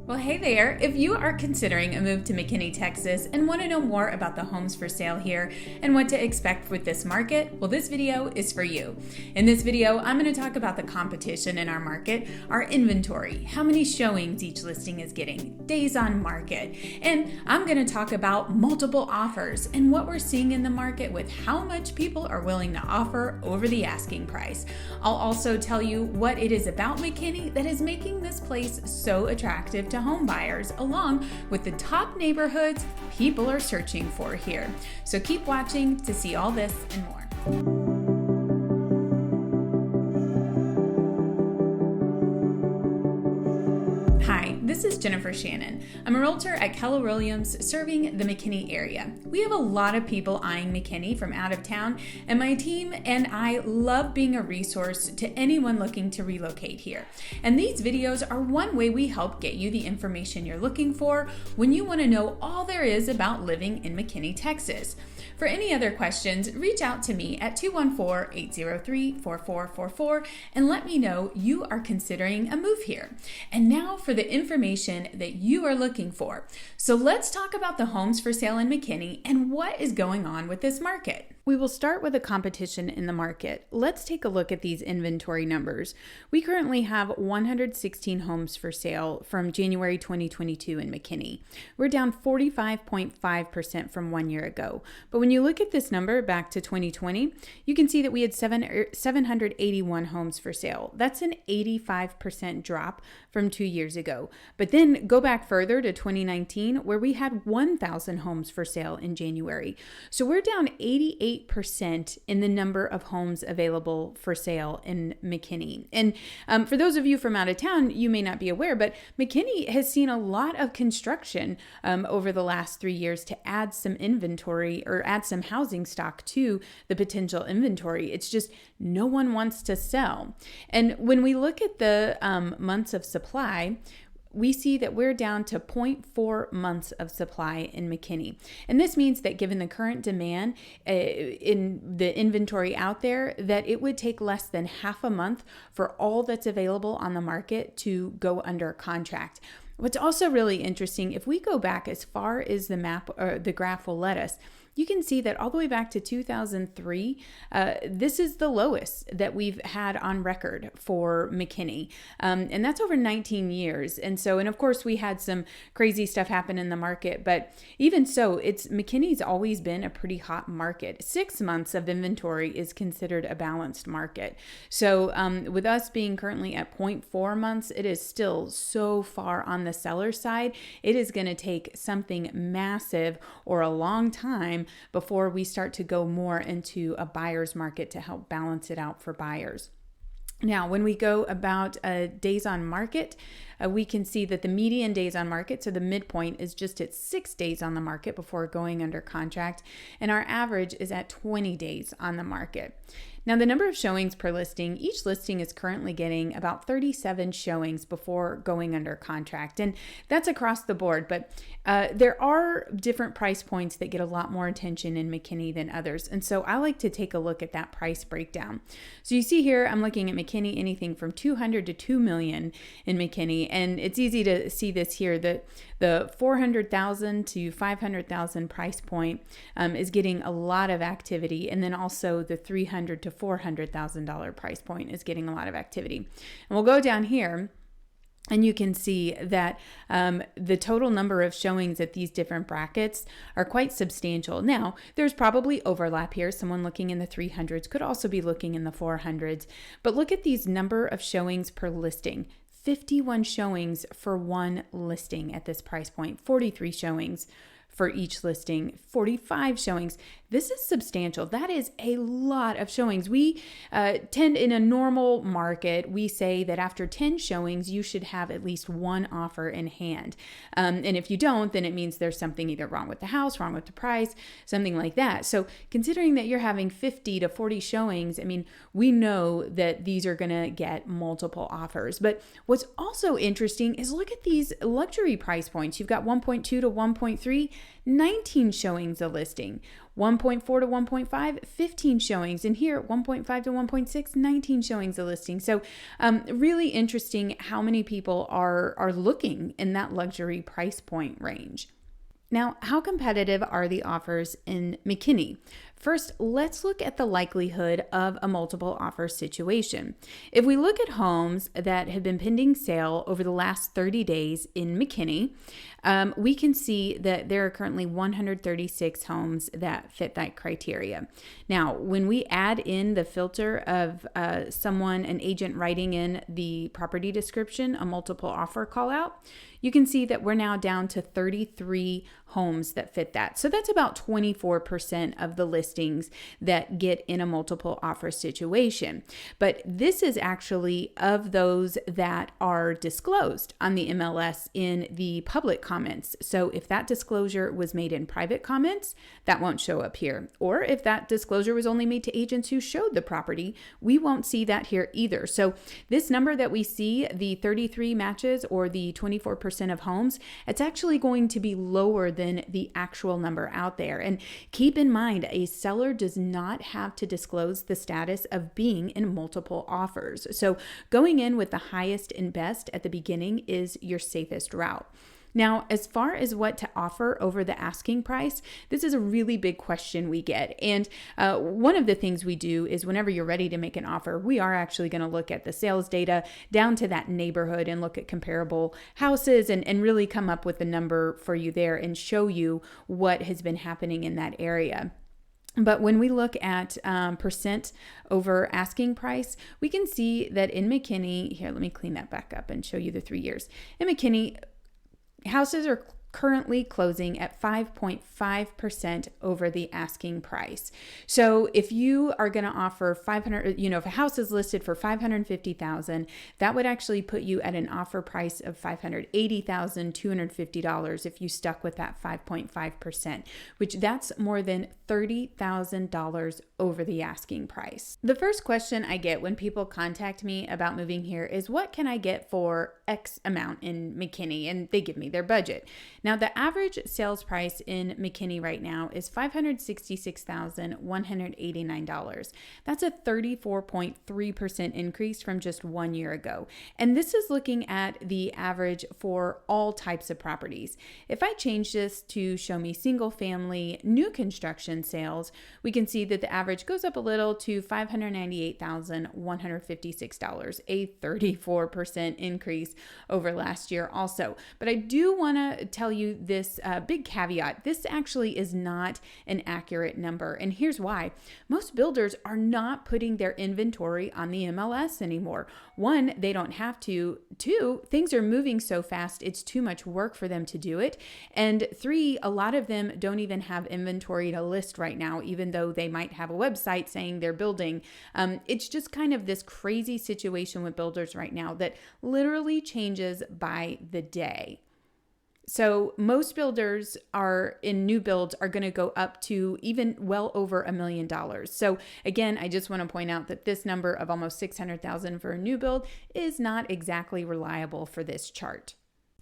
Well, hey there. If you are considering a move to McKinney, Texas and want to know more about the homes for sale here and what to expect with this market, well, this video is for you. In this video, I'm going to talk about the competition in our market, our inventory, how many showings each listing is getting, days on market, and I'm going to talk about multiple offers and what we're seeing in the market with how much people are willing to offer over the asking price. I'll also tell you what it is about McKinney that is making this place so attractive to home buyers, along with the top neighborhoods people are searching for here. So keep watching to see all this and more. Hi, this is Jennifer Shannon. I'm a realtor at Keller Williams serving the McKinney area. We have a lot of people eyeing McKinney from out of town, and my team and I love being a resource to anyone looking to relocate here. And these videos are one way we help get you the information you're looking for when you want to know all there is about living in McKinney, Texas. For any other questions, reach out to me at 214-803-4444 and let me know you are considering a move here. And now for the information that you are looking for. So let's talk about the homes for sale in McKinney and what is going on with this market. We will start with the competition in the market. Let's take a look at these inventory numbers. We currently have 116 homes for sale from January 2022 in McKinney. We're down 45.5% from 1 year ago. But when you look at this number back to 2020, you can see that we had 781 homes for sale. That's an 85% drop from 2 years ago. But then go back further to 2019, where we had 1,000 homes for sale in January. So we're down 88% in the number of homes available for sale in McKinney. And for those of you from out of town, you may not be aware, but McKinney has seen a lot of construction over the last 3 years to add some inventory or add some housing stock to the potential inventory. It's just no one wants to sell. And when we look at the months of supply, we see that we're down to 0.4 months of supply in McKinney. And this means that given the current demand in the inventory out there, that it would take less than half a month for all that's available on the market to go under contract. What's also really interesting, if we go back as far as the map or the graph will let us, you can see that all the way back to 2003, this is the lowest that we've had on record for McKinney. And that's over 19 years. And of course, we had some crazy stuff happen in the market, but even so, McKinney's always been a pretty hot market. 6 months of inventory is considered a balanced market. So with us being currently at 0.4 months, it is still so far on the seller side. It is going to take something massive or a long time before we start to go more into a buyer's market to help balance it out for buyers. Now, when we go about days on market, we can see that the median days on market, so the midpoint, is just at 6 days on the market before going under contract, and our average is at 20 days on the market. Now, the number of showings per listing, each listing is currently getting about 37 showings before going under contract. And that's across the board, but there are different price points that get a lot more attention in McKinney than others. And so I like to take a look at that price breakdown. So you see here, I'm looking at McKinney, anything from $200,000 to $2 million in McKinney. And it's easy to see this here, that the $400,000 to $500,000 price point is getting a lot of activity. And then also the $300,000 to $400,000 price point is getting a lot of activity. And we'll go down here, and you can see that the total number of showings at these different brackets are quite substantial. Now, there's probably overlap here. Someone looking in the 300s could also be looking in the 400s. But look at these number of showings per listing. 51 showings for one listing at this price point, 43 showings for each listing, 45 showings. This is substantial. That is a lot of showings. We tend, in a normal market, we say that after 10 showings, you should have at least one offer in hand. And if you don't, then it means there's something either wrong with the house, wrong with the price, something like that. So considering that you're having 50 to 40 showings, I mean, we know that these are going to get multiple offers. But what's also interesting is look at these luxury price points. You've got 1.2 to 1.3, 19 showings a listing. 1.4 to 1.5, 15 showings. And here, 1.5 to 1.6, 19 showings a listing. So really interesting how many people are looking in that luxury price point range. Now, how competitive are the offers in Mckinney? First, let's look at the likelihood of a multiple offer situation. If we look at homes that have been pending sale over the last 30 days in Mckinney, we can see that there are currently 136 homes that fit that criteria. Now, when we add in the filter of an agent writing in the property description, a multiple offer call out, you can see that we're now down to 33 homes that fit that. So that's about 24% of the listings that get in a multiple offer situation. But this is actually of those that are disclosed on the MLS in the public comments. So if that disclosure was made in private comments, that won't show up here. Or if that disclosure was only made to agents who showed the property, we won't see that here either. So this number that we see, the 33 matches or the 24% of homes, it's actually going to be lower than the actual number out there. And keep in mind, a seller does not have to disclose the status of being in multiple offers. So going in with the highest and best at the beginning is your safest route. Now, as far as what to offer over the asking price, this is a really big question we get. And one of the things we do is whenever you're ready to make an offer, we are actually going to look at the sales data down to that neighborhood and look at comparable houses and really come up with a number for you there and show you what has been happening in that area. But when we look at percent over asking price, we can see that in Mckinney, here, let me clean that back up and show you the 3 years. In Mckinney, houses are currently closing at 5.5% over the asking price. So if you are going to offer 500, if a house is listed for $550,000, that would actually put you at an offer price of $580,250 if you stuck with that 5.5%, which that's more than $30,000 over the asking price. The first question I get when people contact me about moving here is, what can I get for X amount in Mckinney? And they give me their budget. Now, the average sales price in Mckinney right now is $566,189. That's a 34.3% increase from just 1 year ago. And this is looking at the average for all types of properties. If I change this to show me single family new construction sales, we can see that the average goes up a little to $598,156, a 34% increase over last year also. But I do want to tell you this big caveat. This actually is not an accurate number. And here's why. Most builders are not putting their inventory on the MLS anymore. One, they don't have to. Two, things are moving so fast, it's too much work for them to do it. And three, a lot of them don't even have inventory to list right now, even though they might have a website saying they're building. It's just kind of this crazy situation with builders right now that literally changes by the day. So most builders in new builds are going to go up to even well over $1 million. So again, I just want to point out that this number of almost $600,000 for a new build is not exactly reliable for this chart.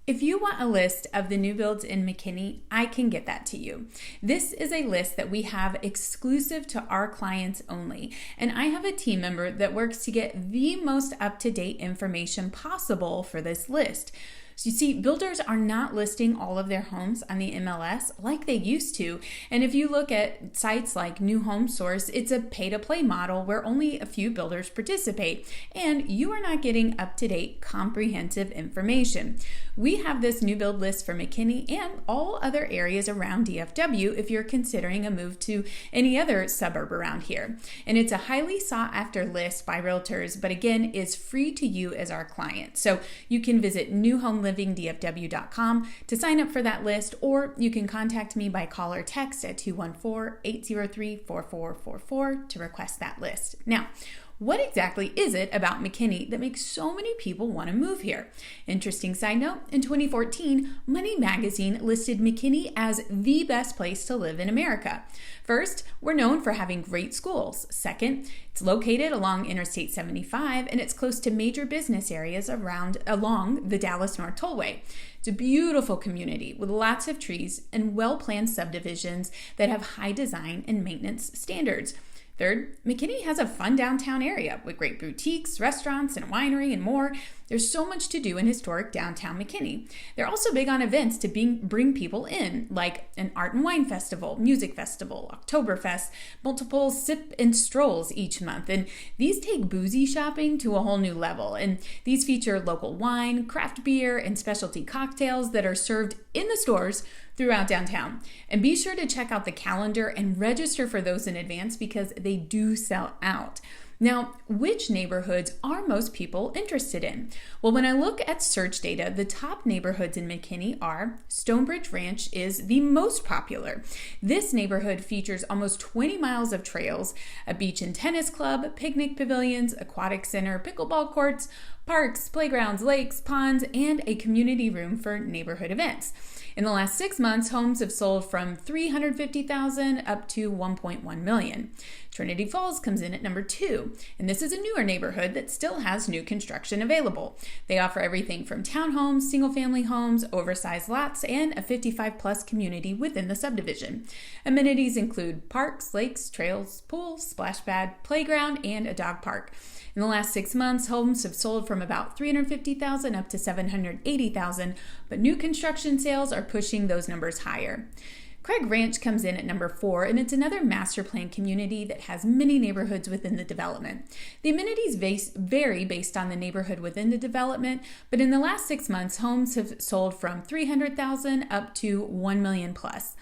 If you want a list of the new builds in Mckinney, I can get that to you. This is a list that we have exclusive to our clients only, and I have a team member that works to get the most up-to-date information possible for this list. So you see, builders are not listing all of their homes on the MLS like they used to. And if you look at sites like New Home Source, it's a pay-to-play model where only a few builders participate, and you are not getting up-to-date, comprehensive information. We have this new build list for Mckinney and all other areas around DFW if you're considering a move to any other suburb around here. And it's a highly sought-after list by realtors, but again, is free to you as our client. So you can visit newhomelivingdfw.com to sign up for that list, or you can contact me by call or text at 214-803-4444 to request that list. Now, What exactly is it about McKinney that makes so many people want to move here? Interesting side note, in 2014, Money Magazine listed McKinney as the best place to live in America. First, we're known for having great schools. Second, it's located along Interstate 75 and it's close to major business areas along the Dallas North Tollway. It's a beautiful community with lots of trees and well-planned subdivisions that have high design and maintenance standards. Third, McKinney has a fun downtown area with great boutiques, restaurants, and a winery and more. There's so much to do in historic downtown McKinney. They're also big on events to bring people in, like an art and wine festival, music festival, Oktoberfest, multiple sip and strolls each month. And these take boozy shopping to a whole new level. And these feature local wine, craft beer, and specialty cocktails that are served in the stores throughout downtown. And be sure to check out the calendar and register for those in advance because they do sell out. Now, which neighborhoods are most people interested in? Well, when I look at search data, the top neighborhoods in McKinney are Stonebridge Ranch is the most popular. This neighborhood features almost 20 miles of trails, a beach and tennis club, picnic pavilions, aquatic center, pickleball courts, parks, playgrounds, lakes, ponds, and a community room for neighborhood events. In the last 6 months, homes have sold from $350,000 up to $1.1 million. Trinity Falls comes in at number 2, and this is a newer neighborhood that still has new construction available. They offer everything from townhomes, single-family homes, oversized lots, and a 55-plus community within the subdivision. Amenities include parks, lakes, trails, pools, splash pad, playground, and a dog park. In the last 6 months, homes have sold from about $350,000 up to $780,000, but new construction sales are pushing those numbers higher. Craig Ranch comes in at number 4, and it's another master plan community that has many neighborhoods within the development. The amenities vary based on the neighborhood within the development, but in the last 6 months, homes have sold from $300,000 up to $1 million plus.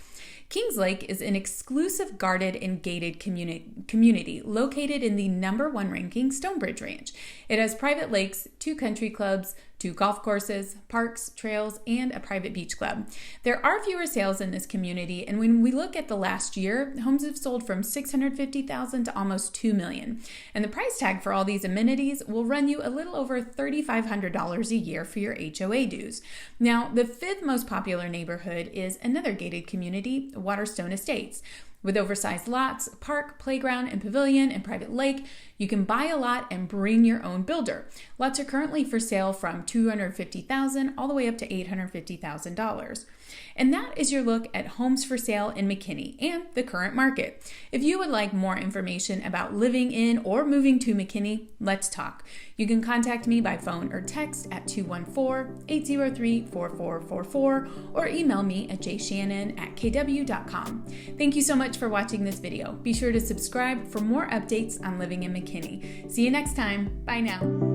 Kings Lake is an exclusive guarded and gated community located in the number 1 ranking Stonebridge Ranch. It has private lakes, 2 country clubs, 2 golf courses, parks, trails, and a private beach club. There are fewer sales in this community, and when we look at the last year, homes have sold from $650,000 to almost $2 million. And the price tag for all these amenities will run you a little over $3,500 a year for your HOA dues. Now, the 5th most popular neighborhood is another gated community, Waterstone Estates. With oversized lots, park, playground, and pavilion, and private lake, you can buy a lot and bring your own builder. Lots are currently for sale from $250,000 all the way up to $850,000. And that is your look at homes for sale in McKinney and the current market. If you would like more information about living in or moving to McKinney, let's talk. You can contact me by phone or text at 214-803-4444 or email me at jshannon@kw.com. Thank you so much for watching this video. Be sure to subscribe for more updates on living in McKinney. See you next time. Bye now.